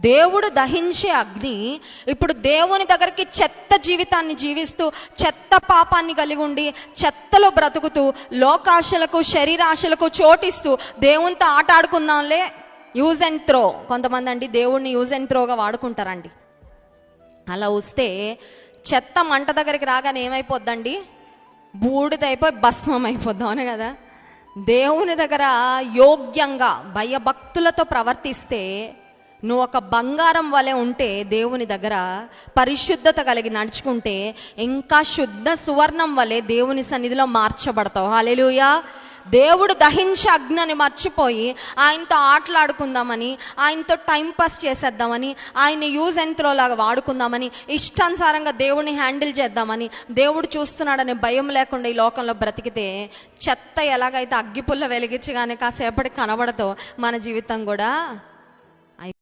దేవుడు దహించే అగ్ని ఇప్పుడు దేవుని దగ్గరికి చెత్త జీవితాన్ని జీవిస్తూ, చెత్త పాపాన్ని కలిగి ఉండి, చెత్తలో బ్రతుకుతూ, లోకాశలకు శరీరాశలకు చోటిస్తూ దేవునితో ఆట ఆడుకుందాంలే, యూజ్ అండ్ త్రో. కొంతమంది అండి దేవుడిని యూజ్ అండ్ త్రోగా వాడుకుంటారండి. అలా వస్తే చెత్త మంట దగ్గరికి రాగానే ఏమైపోద్దండి? బూడిదైపోయి భస్మం అయిపోద్దాం అనే కదా. దేవుని దగ్గర యోగ్యంగా భయభక్తులతో ప్రవర్తిస్తే, నువ్వు ఒక బంగారం వలె ఉంటే, దేవుని దగ్గర పరిశుద్ధత కలిగి నడుచుకుంటే, ఇంకా శుద్ధ సువర్ణం వలె దేవుని సన్నిధిలో మార్చబడతావు. హల్లెలూయా. దేవుడు దహించే అగ్నిని మర్చిపోయి ఆయనతో ఆటలాడుకుందామని, ఆయనతో టైంపాస్ చేసేద్దామని, ఆయన్ని యూజ్ అండ్ త్రో లాగా వాడుకుందామని, ఇష్టానుసారంగా దేవుడిని హ్యాండిల్ చేద్దామని, దేవుడు చూస్తున్నాడనే భయం లేకుండా ఈ లోకంలో బ్రతికితే, చెత్త ఎలాగైతే అగ్గిపుల్ల వెలిగించగానే కాసేపటికి కనబడతో మన జీవితం కూడా